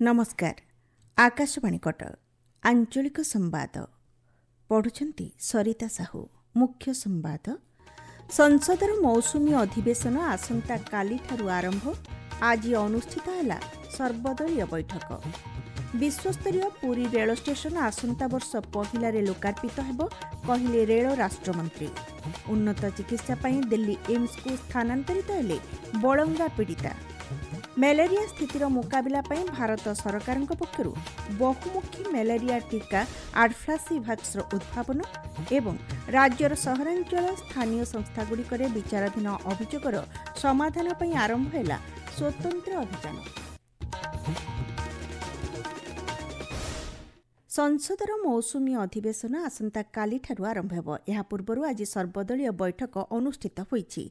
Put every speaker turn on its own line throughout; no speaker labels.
नमस्कार। आकाशवाणी कटक आंचलिक संवाद पढ़ुछंती सरिता साहू। मुख्य संवाद संसदर मौसुमी अधिवेशन आसंता काली ठारू आरंभ। आज अनुष्ठित है सर्वदलीय बैठक। विश्वस्तरीय पुरी रेल स्टेशन आसंता वर्ष पहिलारे लोकार्पित हेब कहिले रेल राष्ट्रमंत्री। उन्नत चिकित्सा पई दिल्ली एम्स को स्थानांतरित हेले बळंगा पीड़िता। ମ୍ୟାଲେରିଆ ସ୍ଥିତିର ମୁକାବିଲା ପାଇଁ ଭାରତ ସରକାରଙ୍କ ପକ୍ଷରୁ ବହୁମୁଖୀ ମ୍ୟାଲେରିଆ ଟିକା ଆଡଫ୍ଲାସିଭାକ୍ସର ଉଦ୍ଭାବନ ଏବଂ ରାଜ୍ୟର ସହରାଞ୍ଚଳ ସ୍ଥାନୀୟ ସଂସ୍ଥାଗୁଡ଼ିକରେ ବିଚାରାଧୀନ ଅଭିଯୋଗର ସମାଧାନ ପାଇଁ ଆରମ୍ଭ ହେଲା ସ୍ୱତନ୍ତ୍ର ଅଭିଯାନ। संसदर मौसुमी अधिवेशन आसंता कालीठारू आरंभ हेब। ଏହା ପୂର୍ବରୁ ଆଜି ସର୍ବଦଳୀୟ ବୈଠକ ଅନୁଷ୍ଠିତ ହୋଇଛି।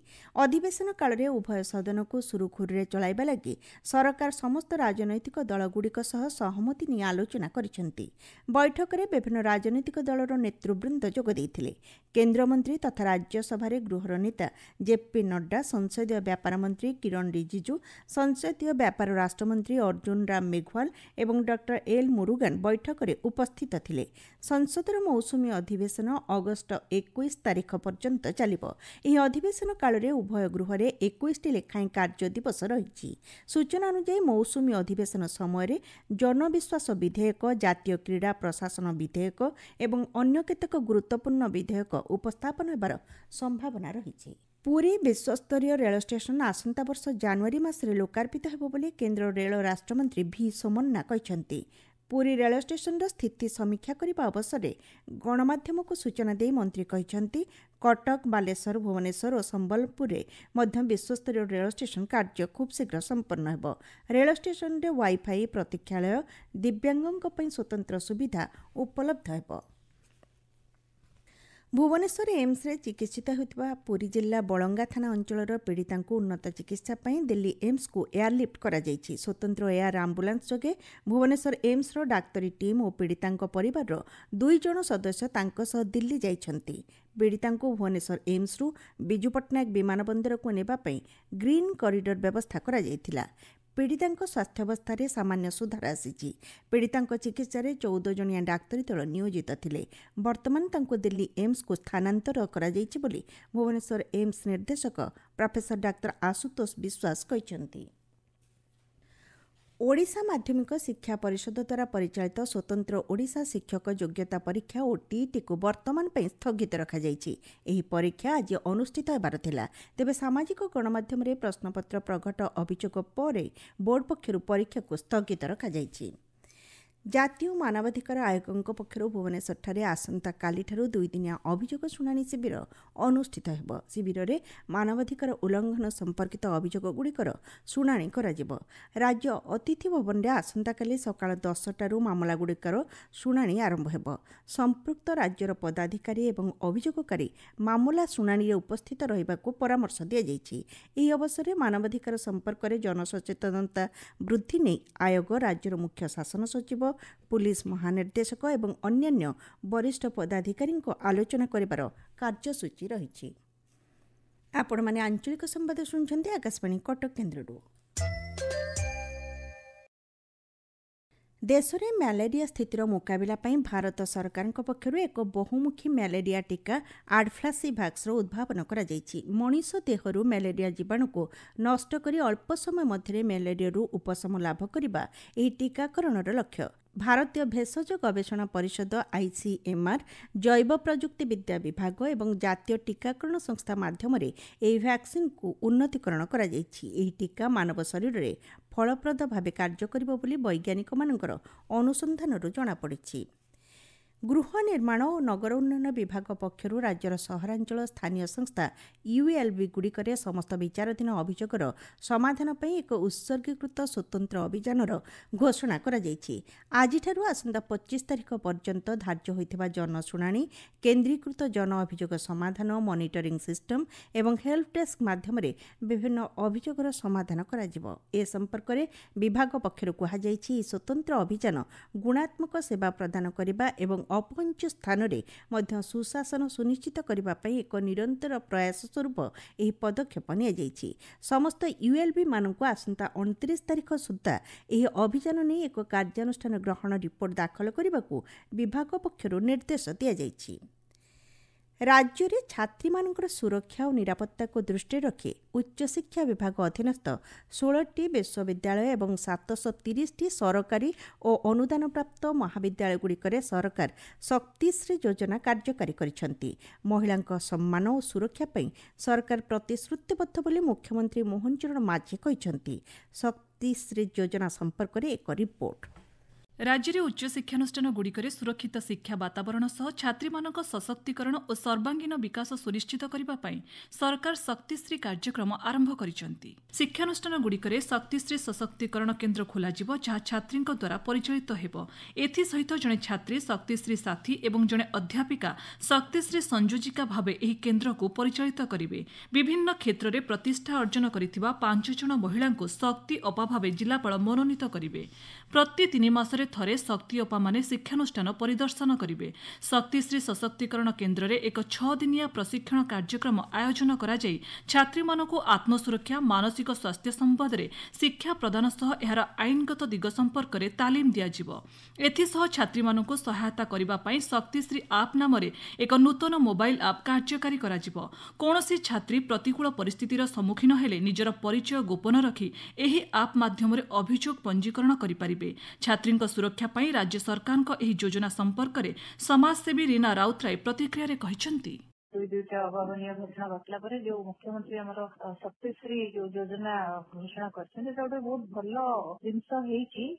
ଅଧିବେଶନ କାଳରେ ଉଭୟ ସଦନକୁ ସୁରୁଖୁରୁରେ ଚଳାଇବା ଲାଗି ସରକାର ସମସ୍ତ ରାଜନୈତିକ ଦଳଗୁଡ଼ିକ ସହ ସହମତି ନେଇ ଆଲୋଚନା କରିଛନ୍ତି। ବୈଠକରେ ବିଭିନ୍ନ ରାଜନୈତିକ ଦଳର ନେତୃବୃନ୍ଦ ଯୋଗ ଦେଇଥିଲେ। କେନ୍ଦ୍ରମନ୍ତ୍ରୀ ତଥା ରାଜ୍ୟସଭାରେ ଗୃହର ନେତା ଜେପି ନଡ୍ଡା, ସଂସଦୀୟ ବ୍ୟାପାର ମନ୍ତ୍ରୀ କିରଣ ରିଜିଜୁ, ସଂସଦୀୟ ବ୍ୟାପାର ରାଷ୍ଟ୍ରମନ୍ତ୍ରୀ ଅର୍ଜୁନ ରାମ ମେଘୱାଲ ଏବଂ ଡକ୍ଟର ଏଲ୍ ମୁରୁଗାନ୍ ବୈଠକରେ ଉପସ୍ଥିତ ଥିଲେ। ସଂସଦର ମୌସୁମୀ ଅଧିବେଶନ ଅଗଷ୍ଟ 21 ତାରିଖ ପର୍ଯ୍ୟନ୍ତ ଚାଲିବ। ଏହି ଅଧିବେଶନ କାଳରେ ଉଭୟ ଗୃହରେ 21ଟି ଲେଖାଏଁ କାର୍ଯ୍ୟ ଦିବସ ରହିଛି। ସୂଚନା ଅନୁଯାୟୀ ମୌସୁମୀ ଅଧିବେଶନ ସମୟରେ ଜନବିଶ୍ୱାସ ବିଧେୟକ, ଜାତୀୟ କ୍ରୀଡ଼ା ପ୍ରଶାସନ ବିଧେୟକ ଏବଂ ଅନ୍ୟ କେତେକ ଗୁରୁତ୍ୱପୂର୍ଣ୍ଣ ବିଧେୟକ ଉପସ୍ଥାପନ ହେବାର ସମ୍ଭାବନା ରହିଛି। ପୁରୀ ବିଶ୍ୱସ୍ତରୀୟ ରେଳ ଷ୍ଟେସନ ଆସନ୍ତା ବର୍ଷ ଜାନୁଆରୀ ମାସରେ ଲୋକାର୍ପିତ ହେବ ବୋଲି କେନ୍ଦ୍ର ରେଳ ରାଷ୍ଟ୍ରମନ୍ତ୍ରୀ ଭି ସୋମନ୍ନା କହିଛନ୍ତି। ପୁରୀ ରେଳ ଷ୍ଟେସନର ସ୍ଥିତି ସମୀକ୍ଷା କରିବା ଅବସରରେ ଗଣମାଧ୍ୟମକୁ ସୂଚନା ଦେଇ ମନ୍ତ୍ରୀ କହିଛନ୍ତି, କଟକ, ବାଲେଶ୍ୱର, ଭୁବନେଶ୍ୱର ଓ ସମ୍ବଲପୁରରେ ମଧ୍ୟ ବିଶ୍ୱସ୍ତରୀୟ ରେଳ ଷ୍ଟେସନ କାର୍ଯ୍ୟ ଖୁବ୍ ଶୀଘ୍ର ସମ୍ପନ୍ନ ହେବ। ରେଳ ଷ୍ଟେସନରେ ୱାଇଫାଇ, ପ୍ରତୀକ୍ଷାଳୟ, ଦିବ୍ୟାଙ୍ଗଙ୍କ ପାଇଁ ସ୍ୱତନ୍ତ୍ର ସୁବିଧା ଉପଲବ୍ଧ ହେବ। ଭୁବନେଶ୍ୱର ଏମ୍ସରେ ଚିକିତ୍ସିତ ହେଉଥିବା ପୁରୀ ଜିଲ୍ଲା ବଳଙ୍ଗା ଥାନା ଅଞ୍ଚଳର ପୀଡ଼ିତାଙ୍କୁ ଉନ୍ନତ ଚିକିତ୍ସା ପାଇଁ ଦିଲ୍ଲୀ ଏମ୍ସକୁ ଏୟାରଲିଫ୍ଟ କରାଯାଇଛି। ସ୍ୱତନ୍ତ୍ର ଏୟାର ଆମ୍ବୁଲାନ୍ସ ଯୋଗେ ଭୁବନେଶ୍ୱର ଏମ୍ସର ଡାକ୍ତରୀ ଟିମ୍ ଓ ପୀଡ଼ିତାଙ୍କ ପରିବାରର 2 ଜଣ ସଦସ୍ୟ ତାଙ୍କ ସହ ଦିଲ୍ଲୀ ଯାଇଛନ୍ତି। ପୀଡ଼ିତାଙ୍କୁ ଭୁବନେଶ୍ୱର ଏମ୍ସରୁ ବିଜୁ ପଟ୍ଟନାୟକ ବିମାନ ବନ୍ଦରକୁ ନେବା ପାଇଁ ଗ୍ରୀନ୍ କରିଡର ବ୍ୟବସ୍ଥା କରାଯାଇଥିଲା। ପୀଡ଼ିତାଙ୍କ ସ୍ୱାସ୍ଥ୍ୟାବସ୍ଥାରେ ସାମାନ୍ୟ ସୁଧାର ଆସିଛି। ପୀଡ଼ିତାଙ୍କ ଚିକିତ୍ସାରେ 14 ଜଣିଆ ଡାକ୍ତରୀ ଦଳ ନିୟୋଜିତ ଥିଲେ। ବର୍ତ୍ତମାନ ତାଙ୍କୁ ଦିଲ୍ଲୀ ଏମ୍ସକୁ ସ୍ଥାନାନ୍ତର କରାଯାଇଛି ବୋଲି ଭୁବନେଶ୍ୱର ଏମ୍ସ ନିର୍ଦ୍ଦେଶକ ପ୍ରଫେସର ଡାକ୍ତର ଆଶୁତୋଷ ବିଶ୍ୱାସ କହିଛନ୍ତି। ଓଡ଼ିଶା ମାଧ୍ୟମିକ ଶିକ୍ଷା ପରିଷଦ ଦ୍ୱାରା ପରିଚାଳିତ ସ୍ୱତନ୍ତ୍ର ଓଡ଼ିଶା ଶିକ୍ଷକ ଯୋଗ୍ୟତା ପରୀକ୍ଷା ଓ ଟିଇଟିକୁ ବର୍ତ୍ତମାନ ପାଇଁ ସ୍ଥଗିତ ରଖାଯାଇଛି। ଏହି ପରୀକ୍ଷା ଆଜି ଅନୁଷ୍ଠିତ ହେବାର ଥିଲା। ତେବେ ସାମାଜିକ ଗଣମାଧ୍ୟମରେ ପ୍ରଶ୍ନପତ୍ର ପ୍ରଘଟ ଅଭିଯୋଗ ପରେ ବୋର୍ଡ ପକ୍ଷରୁ ପରୀକ୍ଷାକୁ ସ୍ଥଗିତ ରଖାଯାଇଛି। ଜାତୀୟ ମାନବାଧିକାର ଆୟୋଗଙ୍କ ପକ୍ଷରୁ ଭୁବନେଶ୍ୱରଠାରେ ଆସନ୍ତାକାଲିଠାରୁ 2 ଦିନିଆ ଅଭିଯୋଗ ଶୁଣାଣି ଶିବିର ଅନୁଷ୍ଠିତ ହେବ। ଶିବିରରେ ମାନବାଧିକାର ଉଲ୍ଲଂଘନ ସମ୍ପର୍କିତ ଅଭିଯୋଗଗୁଡ଼ିକର ଶୁଣାଣି କରାଯିବ। ରାଜ୍ୟ ଅତିଥି ଭବନରେ ଆସନ୍ତାକାଲି ସକାଳ 10ଟାରୁ ମାମଲାଗୁଡ଼ିକର ଶୁଣାଣି ଆରମ୍ଭ ହେବ। ସମ୍ପୃକ୍ତ ରାଜ୍ୟର ପଦାଧିକାରୀ ଏବଂ ଅଭିଯୋଗକାରୀ ମାମଲା ଶୁଣାଣିରେ ଉପସ୍ଥିତ ରହିବାକୁ ପରାମର୍ଶ ଦିଆଯାଇଛି। ଏହି ଅବସରରେ ମାନବାଧିକାର ସମ୍ପର୍କରେ ଜନସଚେତନତା ବୃଦ୍ଧି ନେଇ ଆୟୋଗ ରାଜ୍ୟର ମୁଖ୍ୟ ଶାସନ ସଚିବ, ପୁଲିସ ମହାନିର୍ଦ୍ଦେଶକ ଏବଂ ଅନ୍ୟାନ୍ୟ ବରିଷ୍ଠ ପଦାଧିକାରୀଙ୍କ ଆଲୋଚନା କରିବାର କାର୍ଯ୍ୟସୂଚୀ ରହିଛି। ଆପଣମାନେ ଆଞ୍ଚଳିକ ସମ୍ବାଦ ଶୁଣୁଛନ୍ତି ଆକାଶବାଣୀ କଟକ କେନ୍ଦ୍ରରୁ। ଦେଶରେ ମ୍ୟାଲେରିଆ ସ୍ଥିତିର ମୁକାବିଲା ପାଇଁ ଭାରତ ସରକାରଙ୍କ ପକ୍ଷରୁ ଏକ ବହୁମୁଖୀ ମ୍ୟାଲେରିଆ ଟିକା ଆଡଫ୍ଲାସିଭାକ୍ସର ଉଦ୍ଭାବନ କରାଯାଇଛି। ମଣିଷ ଦେହରୁ ମ୍ୟାଲେରିଆ ଜୀବାଣୁକୁ ନଷ୍ଟ କରି ଅଳ୍ପ ସମୟ ମଧ୍ୟରେ ମ୍ୟାଲେରିଆରୁ ଉପଶମ ଲାଭ କରିବା ଏହି ଟିକାକରଣର ଲକ୍ଷ୍ୟ। ଭାରତୀୟ ଭେଷଜ ଗବେଷଣା ପରିଷଦ ICMR, ଜୈବ ପ୍ରଯୁକ୍ତି ବିଦ୍ୟା ବିଭାଗ ଏବଂ ଜାତୀୟ ଟିକାକରଣ ସଂସ୍ଥା ମାଧ୍ୟମରେ ଏହି ଭ୍ୟାକ୍ସିନ୍କୁ ଉନ୍ନତୀକରଣ କରାଯାଇଛି। ଏହି ଟିକା ମାନବ ଶରୀରରେ ଫଳପ୍ରଦ ଭାବେ କାର୍ଯ୍ୟ କରିବ ବୋଲି ବୈଜ୍ଞାନିକମାନଙ୍କର ଅନୁସନ୍ଧାନରୁ ଜଣାପଡ଼ିଛି। ଗୃହ ନିର୍ମାଣ ଓ ନଗର ଉନ୍ନୟନ ବିଭାଗ ପକ୍ଷରୁ ରାଜ୍ୟର ସହରାଞ୍ଚଳ ସ୍ଥାନୀୟ ସଂସ୍ଥା ULB-ଗୁଡ଼ିକରେ ସମସ୍ତ ବିଚାରାଧୀନ ଅଭିଯୋଗର ସମାଧାନ ପାଇଁ ଏକ ଉତ୍ସର୍ଗୀକୃତ ସ୍ୱତନ୍ତ୍ର ଅଭିଯାନର ଘୋଷଣା କରାଯାଇଛି। ଆଜିଠାରୁ ଆସନ୍ତା 25 ତାରିଖ ପର୍ଯ୍ୟନ୍ତ ଧାର୍ଯ୍ୟ ହୋଇଥିବା ଜନଶୁଣାଣି, କେନ୍ଦ୍ରୀକୃତ ଜନ ଅଭିଯୋଗ ସମାଧାନ, ମନିଟରିଂ ସିଷ୍ଟମ ଏବଂ ହେଲ୍ପ ଡେସ୍କ ମାଧ୍ୟମରେ ବିଭିନ୍ନ ଅଭିଯୋଗର ସମାଧାନ କରାଯିବ। ଏ ସମ୍ପର୍କରେ ବିଭାଗ ପକ୍ଷରୁ କୁହାଯାଇଛି, ଏହି ସ୍ୱତନ୍ତ୍ର ଅଭିଯାନ ଗୁଣାତ୍ମକ ସେବା ପ୍ରଦାନ କରିବା ଏବଂ अपहंच स्थान में सुशासन सुनिश्चित करने एक निरंतर प्रयास स्वरूप यह पदक्षेप नि समस्त यूएलबी मानक आसंता 29 तारिख सुधा यह अभियान नहीं एक कार्यानुष्ठान ग्रहण रिपोर्ट दाखल करने को विभाग पक्षर निर्देश दि राज्य में छात्री मानकर सुरक्षा और निरापत्ता को दृष्टि रखी उच्चशिक्षा विभाग अधीनस्थ 16टी विश्वविद्यालय और 730टी सरकारी और अनुदान प्राप्त महाविद्यालयगुड़िक सरकार शक्तिश्री योजना कार्यकारी करिसेंती। महिलांक सम्मान और सुरक्षा पई सरकार प्रतिश्रुतिबद्ध बोली मुख्यमंत्री मोहन चरण माझी कहिसेंती। शक्तिश्री योजना संपर्क में एक रिपोर्ट।
राज्य में उच्च शिक्षानुष्ठानगुड़िक सुरक्षित शिक्षा वातावरण सह छात्री सशक्तिकरण और सर्वांगीन विकास सुनिश्चित करने सरकार शक्तिश्री कार्यक्रम आरंभ करिसेंती। शिक्षानुष्ठानगुड़िक शक्तिश्री सशक्तिकरण केन्द्र खोलाजिବ जहाँ छात्री द्वारा परिचालित हेब। एथिसहित जड़े छात्री शक्तिश्री साथी और जड़े अध्यापिका शक्तिश्री संयोजिका भाव यह केन्द्र को परिचालित करेंगे। विभिन्न क्षेत्र में प्रतिष्ठा अर्जन करिथिबा 5 जण महिला शक्ति अपा भाव जिलापाल मनोनीत करेंगे। प्रति 3 मासरे थरे शक्ति अपा माने शिक्षानुष्ठान परिदर्शन करेंगे। शक्तिश्री सशक्तिकरण केन्द्र में एक 6 दिनिया प्रशिक्षण कार्यक्रम आयोजन कराई छात्री मानकु आत्मसुरक्षा मानसिक स्वास्थ्य संबंध में शिक्षा प्रदान सह यार आईनगत दिग संपर्क में तालीम दियाजिବ। एथिसह छात्री मानकु सहायता करिबा पई शक्तिश्री आप नाम एक नूतन मोबाइल आप कार्यकारी कराजिବ। कौनसी छात्री प्रतिकूल परिस्थितिर सम्मुखीन हेले निजर परिचय गोपन रखी एही आप माध्यम अभियोग पंजीकरण करिपारिबे। छात्री सुरक्षा पई राज्य सरकार एही योजना संपर्क में समाजसेवी रीना राउतराय प्रतिक्रिया कहिसेंती।
दुईटा अभावनीय घटना घटला पर जो मुख्यमंत्री आमर शक्तिश्री जो योजना घोषणा करछन गोटे बहुत भल जिनस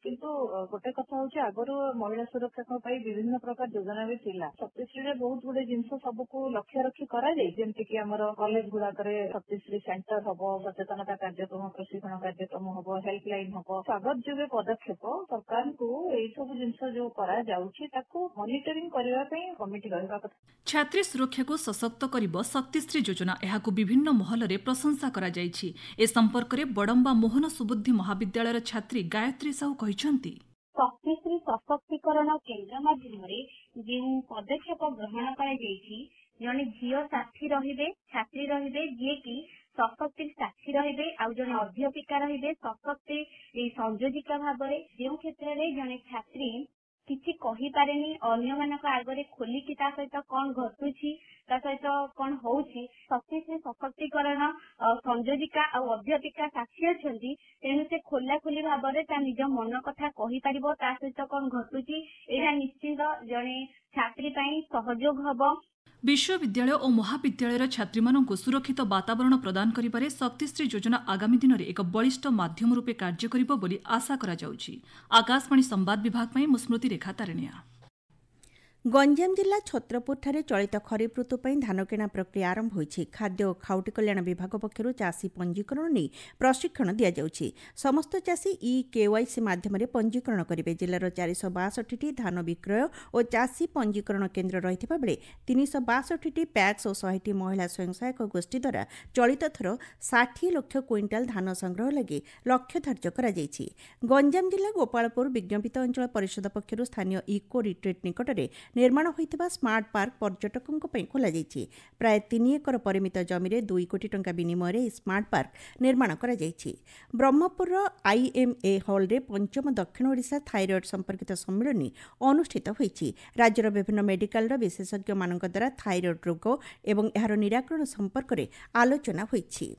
किंतु गोटे कथा हूँ आगर महिला सुरक्षा विभिन्न प्रकार योजना भी थिला। शक्तिश्री बहुत गुड़े जिनस सबको लक्ष्य रखी करमती आमर कॉलेज गुड़ाक शक्तिश्री सेंटर हम सचेतनता कार्यक्रम प्रशिक्षण कार्यक्रम हम हेल्पलाइन हम स्वागत जो पदक्षेप सरकार को यही सब जिनस जो मॉनिटरिंग करने कमिटी रहा।
छात्री सुरक्षा को सशक्त करिब शक्तिश्री योजना एहाकु विभिन्न महल में प्रशंसा करा जायछि। ए संपर्क में बड़म्बा मोहन सुबुद्धि महाविद्यालय छात्री गायत्री साहू कहिसेंती।
शक्तिश्री सशक्तिकरण केन्द्र माध्यम जो पदक्षेप ग्रहण कराई जड़े झील साथी रहिबे छात्री रहिबे जी की सशक्ति साथी रहिबे आ जड़े अध्यापिका रहिबे सशक्ति संयोजिका भाव जो क्षेत्र में जड़े छात्री किसी कही पारेनी अन्य मानक आगे खोलिकी ता सहित कौन घटुची ता सहित कौन होउची शक्तिश्री सशक्तिकरण संयोजिका और अध्यापिका साक्षी अच्छी तेणु से खोला खोली भाव में निज मन कथा कही पारिबो ता सहित कौन घटुची एहा निश्चित जड़े छात्री पाई सहयोग हबो।
विश्वविद्यालय और महाविद्यालय छात्री सुरक्षित वातावरण प्रदान करिबारे शक्तिश्री योजना आगामी दिन में एक बलिष्ठ माध्यम रूपे कार्य करिबो बोली आशा करा जाउछि। आकाशवाणी संवाद विभाग में मुस्मृति रेखा तारिणिया।
गंजाम जिला छत्रपुर चलित खरीफ ऋतु पर धान किणा प्रक्रिया आरंभ होइछि। खाद्य और खाउटी कल्याण विभाग पक्षर चाषी पंजीकरण नहीं प्रशिक्षण दि जाउछि। समस्त चाषी केवाईसी माध्यम पंजीकरण करेंगे। जिलार 462टी धान विक्रय और चाषी पंजीकरण केन्द्र रहिथिबा बेले 362टी पैक्स और 100टी महिला स्वयं सहायक गोष्ठी द्वारा चलित थर 60 लाख क्विंटाल धान संग्रह लगी लक्ष्य धार्य करा जाइछि। गंजाम जिला गोपालपुर विज्ञापित अंचल परिषद पक्षर स्थानीय इको रिट्रीट निकटरे निर्माण होइतिबा स्मार्ट पार्क पर्यटकों खोल जाइछि। प्राय 3 एकर परिमित जमी 2 कोटी टंका विनिमय स्मार्ट पार्क निर्माण करा जाइछि। ब्रह्मपुर आईएमए हॉल रे पंचम दक्षिण ओडिशा थायरॉइड संपर्कित सम्मेलन अनुष्ठित होइछि। राज्यर विभिन्न मेडिकल विशेषज्ञ मानक द्वारा थायरॉइड रोग एवं एहार निराकरण संपर्क में आलोचना होइछि।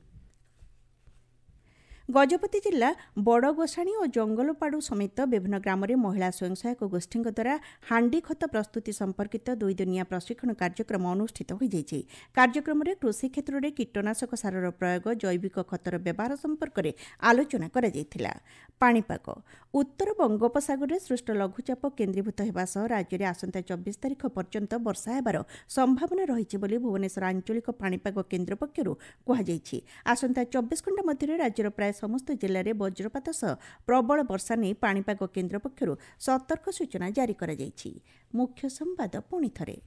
गजपति जिला बड़गोसाणी और जंगलपाड़ू समेत विभिन्न ग्राम में महिला स्वयं सहायक गोष्ठी द्वारा हांडी खत प्रस्तुति संपर्कित 2 दिनिया प्रशिक्षण कार्यक्रम अनुष्ठित हो जाइछि। कार्यक्रम में कृषि क्षेत्र में कीटनाशक सारर प्रयोग जैविक खतर व्यवहार संपर्क में आलोचना करा जायथिला। पाणीपाग उत्तर बंगोपसागर में सृष्ट लघुचाप केन्द्रीभूत होगा सह राज्य में आसंता 24 तारिख पर्यंत वर्षा हेबार संभावना रही भुवनेश्वर आंचलिक पाणीपाग केन्द्र पक्षर कहुଯାଇଛି। आसंता 24 घंटा मध्य राज्यर प्राय समस्त जिले में वज्रपात सह प्रबल वर्षा नहीं पाणीपाग केन्द्र पक्षर सतर्क सूचना जारी करा जायछि। मुख्य संवाद पुणी थरे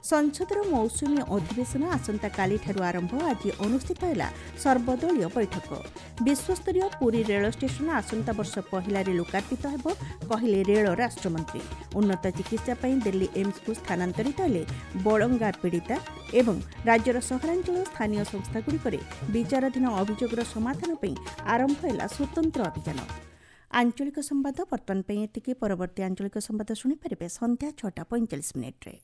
संसदर मौसुमी अधिवेशन आसंताकालीठारु आरंभ आज अनुष्ठित है सर्वदलीय बैठक। विश्वस्तरीय पुरी रेल स्टेशन आसंता वर्ष पहिलारे लोकार्पित हेब कहिले रेल राष्ट्रमंत्री। उन्नत चिकित्सा पई दिल्ली एम्स को स्थानांतरित हेले बड़ंगा पीड़िता एवं राज्यर सहरांचल स्थानीय संस्थागुड़िकरे विचाराधीन अभियोगर समाधान पई आरंभ है स्वतंत्र अभियान। आंचलिक संवाद बर्तमान पे एतिकी। परवर्ती आंचलिक संवाद शुणी पारे संध्या 6:45 रे।